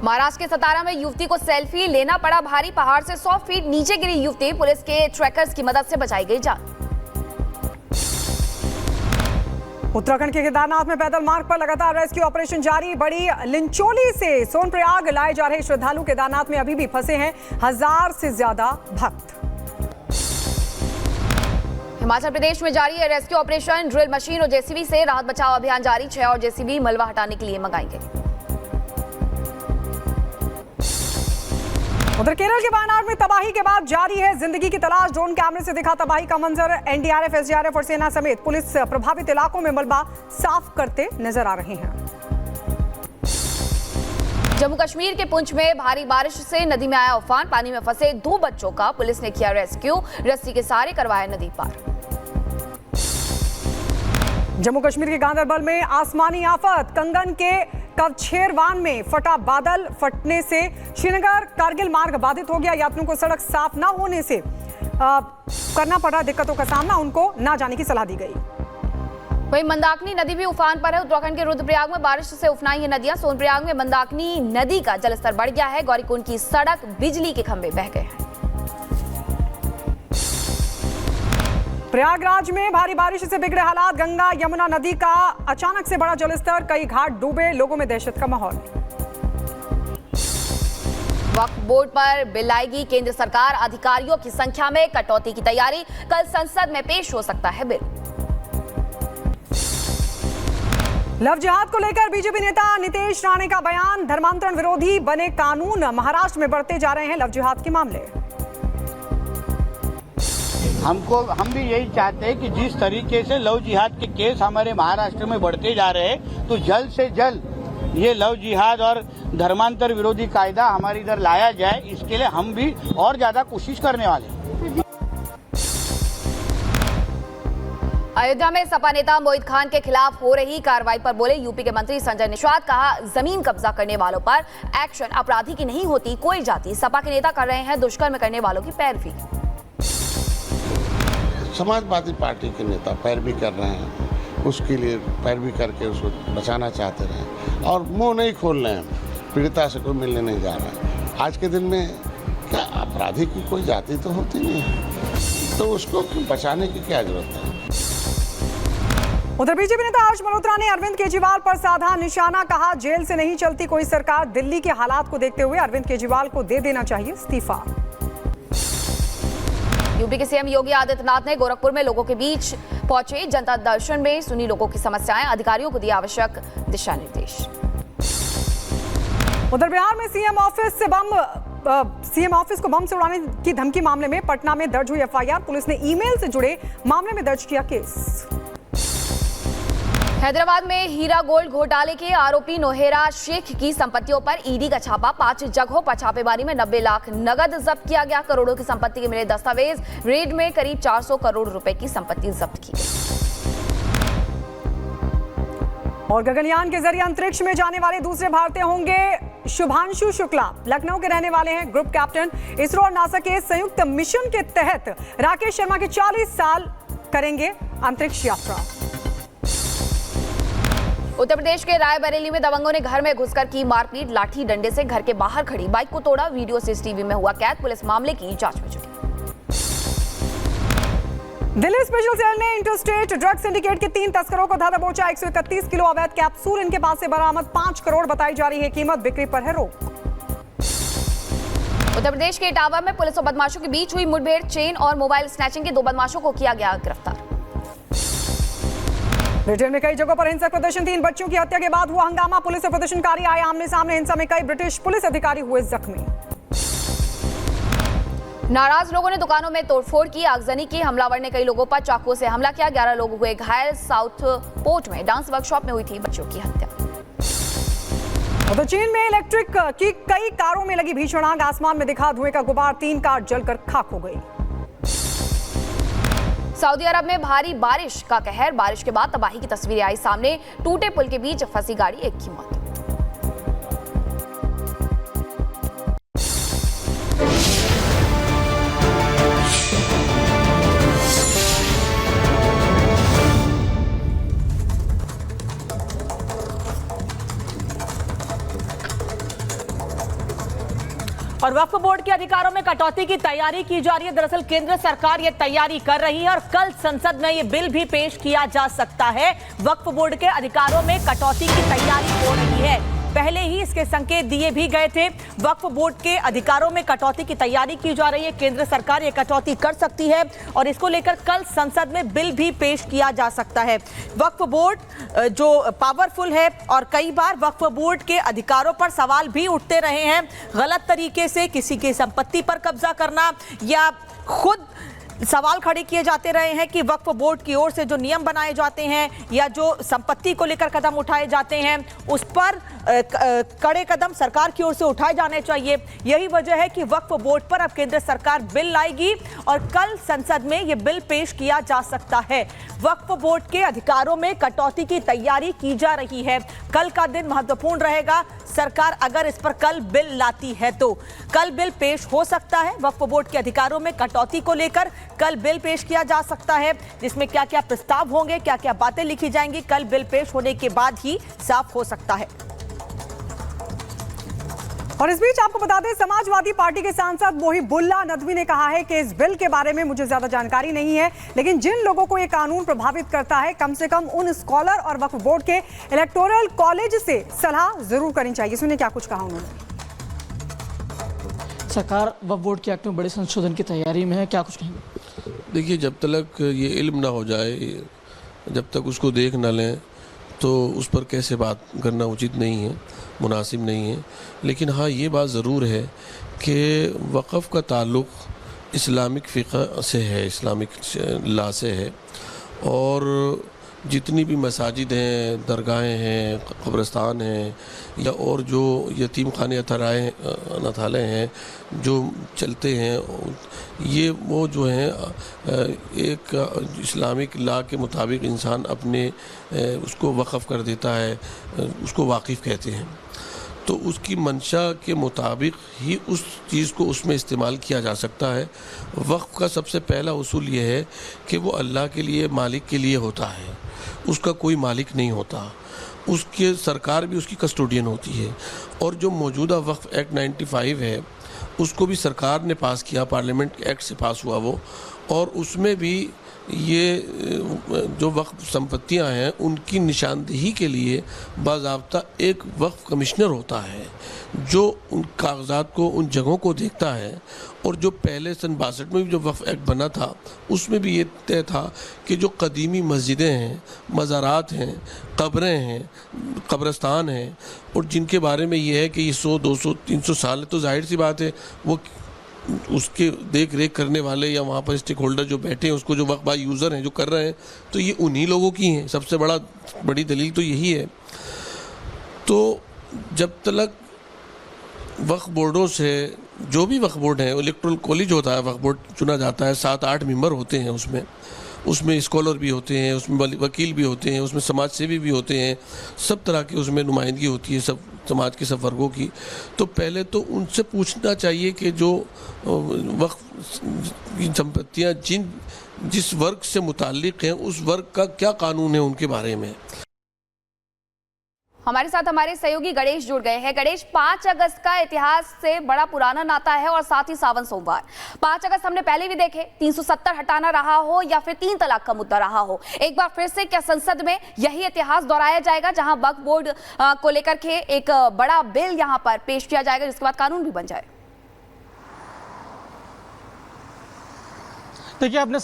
महाराष्ट्र के सतारा में युवती को सेल्फी लेना पड़ा भारी। पहाड़ से 100 फीट नीचे गिरी युवती, पुलिस के ट्रैकर्स की मदद से बचाई गई जान। उत्तराखंड के केदारनाथ में पैदल मार्ग पर लगातार रेस्क्यू ऑपरेशन जारी। बड़ी लिंचोली से सोनप्रयाग लाए जा रहे श्रद्धालु केदारनाथ में अभी भी फंसे हैं 1000 से ज्यादा भक्त। हिमाचल प्रदेश में जारी है रेस्क्यू ऑपरेशन। ड्रिल मशीन और जेसीबी से राहत बचाव अभियान जारी। 6 और जेसीबी मलबा हटाने के लिए मंगाई गई। उधर केरल के वायनाड में तबाही के बाद जारी है जिंदगी की तलाश। ड्रोन कैमरे से दिखा तबाही का मंजर। एनडीआरएफ, एसडीआरएफ और सेना समेत पुलिस प्रभावित इलाकों में मलबा साफ करते नजर आ रहे हैं। जम्मू कश्मीर के पुंछ में भारी बारिश से नदी में आया उफान। पानी में फंसे 2 बच्चों का पुलिस ने किया रेस्क्यू। रस्सी के सहारे करवाया नदी पार। जम्मू कश्मीर के गांदरबल में आसमानी आफत। कंगन के कवछेरवान में फटा बादल। फटने से श्रीनगर कारगिल मार्ग बाधित हो गया। यात्रियों को सड़क साफ न होने से करना पड़ा दिक्कतों का सामना। उनको न जाने की सलाह दी गई। वहीं मंदाकिनी नदी भी उफान पर है। उत्तराखंड के रुद्रप्रयाग में बारिश से उफनाई है नदियां। सोनप्रयाग में मंदाकिनी नदी का जलस्तर बढ़ गया है। गौरीकुंड की सड़क, बिजली के खंभे बह गए हैं। प्रयागराज में भारी बारिश से बिगड़े हालात। गंगा यमुना नदी का अचानक से बड़ा जलस्तर। कई घाट डूबे। लोगों में दहशत का माहौल। वक्फ बोर्ड पर बिल लाएगी केंद्र सरकार। अधिकारियों की संख्या में कटौती की तैयारी। कल संसद में पेश हो सकता है बिल। लव जिहाद को लेकर बीजेपी नेता नितेश राणे का बयान। धर्मांतरण विरोधी बने कानून। महाराष्ट्र में बढ़ते जा रहे हैं लव जिहाद के मामले। हम भी यही चाहते हैं कि जिस तरीके से लव जिहाद के केस हमारे महाराष्ट्र में बढ़ते जा रहे हैं, तो जल्द से जल्द ये लव जिहाद और धर्मांतर विरोधी कायदा हमारे इधर लाया जाए। इसके लिए हम भी और ज्यादा कोशिश करने वाले हैं। अयोध्या में सपा नेता मोहित खान के खिलाफ हो रही कार्रवाई पर बोले यूपी के मंत्री संजय निषाद। कहा, जमीन कब्जा करने वालों पर एक्शन अपराधी की नहीं होती कोई जाति। सपा के नेता कर रहे हैं दुष्कर्म करने वालों की पैरवी। समाजवादी पार्टी के नेता पैरवी कर रहे हैं, उसके लिए पैरवी करके उसको बचाना चाहते रहे और मुंह नहीं खोल रहे हैं। पीड़िता से कोई मिलने नहीं जा रहा है। आज के दिन में क्या अपराधी की कोई जाति तो होती नहीं है, तो उसको बचाने की क्या जरूरत है। उधर बीजेपी नेता हर्ष मल्होत्रा ने अरविंद केजरीवाल पर साधा निशाना। कहा, जेल से नहीं चलती कोई सरकार। दिल्ली के हालात को देखते हुए अरविंद केजरीवाल को दे देना चाहिए इस्तीफा। यूपी के सीएम योगी आदित्यनाथ ने गोरखपुर में लोगों के बीच पहुंचे। जनता दर्शन में सुनी लोगों की समस्याएं। अधिकारियों को दिए आवश्यक दिशा निर्देश। उधर बिहार में सीएम ऑफिस को बम से उड़ाने की धमकी मामले में पटना में दर्ज हुई एफआईआर। पुलिस ने ईमेल से जुड़े मामले में दर्ज किया केस। हैदराबाद में हीरा गोल्ड घोटाले के आरोपी नोहेरा शेख की संपत्तियों पर ईडी का छापा। 5 जगहों पर छापेमारी में 90 लाख नगद जब्त किया गया। करोड़ों की संपत्ति के मिले दस्तावेज। रेड में करीब 400 करोड़ रुपए की संपत्ति जब्त की गई। और गगनयान के जरिए अंतरिक्ष में जाने वाले दूसरे भारतीय होंगे शुभांशु शुक्ला। लखनऊ के रहने वाले हैं ग्रुप कैप्टन। इसरो और नासा के संयुक्त मिशन के तहत राकेश शर्मा के 40 साल करेंगे अंतरिक्ष यात्रा। उत्तर प्रदेश के रायबरेली में दबंगों ने घर में घुसकर की मारपीट। लाठी डंडे से घर के बाहर खड़ी बाइक को तोड़ा। वीडियो सीसीटीवी में हुआ कैद। पुलिस मामले की जांच में जुटी। दिल्ली स्पेशल सेल ने इंटरस्टेट ड्रग सिंडिकेट के 3 तस्करों को धारा बोचा। 131 किलो अवैध कैप्सूल इनके पास से बरामद। 5 करोड़ बताई जा रही है कीमत। बिक्री पर है रोक। उत्तर प्रदेश के इटावा में पुलिस और बदमाशों के बीच हुई मुठभेड़। चेन और मोबाइल स्नैचिंग के 2 बदमाशों को किया गया गिरफ्तार। ब्रिटेन में कई जगहों पर हिंसक प्रदर्शन। 3 बच्चों की हत्या के बाद हुआ हंगामा। पुलिस और प्रदर्शनकारी आए आमने सामने। हिंसा में कई ब्रिटिश पुलिस अधिकारी हुए जख्मी। नाराज लोगों ने दुकानों में तोड़फोड़ की। आगजनी की। हमलावर ने कई लोगों पर चाकुओं से हमला किया। 11 लोग हुए घायल। साउथ पोर्ट में डांस वर्कशॉप में हुई थी बच्चों की हत्या। तो चीन में इलेक्ट्रिक की कई कारों में लगी भीषण आग। आसमान में दिखा धुएं का गुबार। 3 कार जलकर खाक हो गई। सऊदी अरब में भारी बारिश का कहर। बारिश के बाद तबाही की तस्वीरें आई सामने। टूटे पुल के बीच फंसी गाड़ी, 1 की मौत। और वक्फ बोर्ड के अधिकारों में कटौती की तैयारी की जा रही है। दरअसल केंद्र सरकार ये तैयारी कर रही है और कल संसद में ये बिल भी पेश किया जा सकता है। वक्फ बोर्ड के अधिकारों में कटौती की तैयारी हो रही है। पहले ही इसके संकेत दिए भी गए थे। वक्फ बोर्ड के अधिकारों में कटौती की तैयारी की जा रही है। केंद्र सरकार ये कटौती कर सकती है और इसको लेकर कल संसद में बिल भी पेश किया जा सकता है। वक्फ बोर्ड जो पावरफुल है और कई बार वक्फ बोर्ड के अधिकारों पर सवाल भी उठते रहे हैं। गलत तरीके से किसी की संपत्ति पर कब्जा करना या खुद सवाल खड़े किए जाते रहे हैं कि वक्फ बोर्ड की ओर से जो नियम बनाए जाते हैं या जो संपत्ति को लेकर कदम उठाए जाते हैं उस पर कड़े कदम सरकार की ओर से उठाए जाने चाहिए। यही वजह है कि वक्फ बोर्ड पर अब केंद्र सरकार बिल लाएगी और कल संसद में यह बिल पेश किया जा सकता है। वक्फ बोर्ड के अधिकारों में कटौती की तैयारी की जा रही है। कल का दिन महत्वपूर्ण रहेगा। सरकार अगर इस पर कल बिल लाती है तो कल बिल पेश हो सकता है। वक्फ बोर्ड के अधिकारों में कटौती को लेकर कल बिल पेश किया जा सकता है, जिसमें क्या क्या प्रस्ताव होंगे, क्या क्या बातें लिखी जाएंगी, कल बिल पेश होने के बाद ही साफ हो सकता है। और इस बीच आपको बता दें, समाजवादी पार्टी के सांसद मोहिबुल्लाह नदवी ने कहा है कि इस बिल के बारे में मुझे ज्यादा जानकारी नहीं है, लेकिन जिन लोगों को ये कानून प्रभावित करता है कम से कम उन स्कॉलर और वक्फ बोर्ड के इलेक्टोरल कॉलेज से सलाह जरूर करनी चाहिए। सुनिए क्या कुछ कहा उन्होंने। सरकार वक्फ बोर्ड के एक्ट में बड़े संशोधन की तैयारी में है, क्या कुछ कहेंगे? देखिए, जब तक ये इल्म ना हो जाए, जब तक उसको देख ना लें तो उस पर कैसे बात करना उचित नहीं है, मुनासिब नहीं है। लेकिन हाँ, ये बात ज़रूर है कि वक़फ़ का ताल्लुक़ इस्लामिक फ़िक़ह से है, इस्लामिक लॉ से है। और जितनी भी मसाजिद हैं, दरगाहें हैं, कब्रिस्तान हैं या और जो यतीम खाने अनाथालय हैं जो चलते हैं, ये वो जो हैं एक इस्लामिक लॉ के मुताबिक इंसान अपने उसको वक़फ़ कर देता है, उसको वाकिफ़ कहते हैं। तो उसकी मंशा के मुताबिक ही उस चीज़ को उसमें इस्तेमाल किया जा सकता है। वक़्फ़ का सबसे पहला उसूल ये है कि वो अल्लाह के लिए, मालिक के लिए होता है, उसका कोई मालिक नहीं होता। उसके सरकार भी उसकी कस्टोडियन होती है। और जो मौजूदा वक्फ एक्ट 95 है उसको भी सरकार ने पास किया, पार्लियामेंट एक्ट से पास हुआ वो, और उसमें भी ये जो वक्फ संपत्तियां हैं उनकी निशानदेही के लिए बाज़ाब्ता एक वक्फ कमिश्नर होता है जो उन कागजात को, उन जगहों को देखता है। और जो पहले सन 62 में भी जो वक्फ एक्ट बना था उसमें भी ये तय था कि जो कदीमी मस्जिदें हैं, मज़ारात हैं, कब्रें हैं, कब्रस्तान हैं और जिनके बारे में ये है कि ये 100, 200, 300 साल है, तो जाहिर सी बात है वो उसके देख रेख करने वाले या वहाँ पर स्टेक होल्डर जो बैठे हैं, उसको जो वक्फ बाय यूज़र हैं जो कर रहे हैं, तो ये उन्हीं लोगों की हैं। सबसे बड़ी दलील तो यही है। तो जब तक वक्फ बोर्डों से, जो भी वक्फ बोर्ड है, इलेक्टोरल कॉलेज होता है, वक्फ बोर्ड चुना जाता है, 7-8 मेंबर होते हैं उसमें स्कॉलर भी होते हैं, उसमें वकील भी होते हैं, उसमें समाज सेवी भी होते हैं, सब तरह की उसमें नुमाइंदगी होती है, सब समाज के सब वर्गों की। तो पहले तो उनसे पूछना चाहिए कि जो वक्फ की संपत्तियाँ जिस वर्ग से मुताल्लिक़ हैं उस वर्ग का क्या कानून है उनके बारे में। हमारे साथ हमारे सहयोगी गणेश जुड़ गए हैं। गणेश, 5 अगस्त का इतिहास से बड़ा पुराना नाता है और साथ ही सावन सोमवार। 5 अगस्त हमने पहले भी देखे, 370 हटाना रहा हो या फिर 3 तलाक का मुद्दा रहा हो। एक बार फिर से क्या संसद में यही इतिहास दोहराया जाएगा जहां वक्फ बोर्ड को लेकर के एक बड़ा बिल यहां पर पेश किया जाएगा जिसके बाद कानून भी बन जाए? देखिए, आपने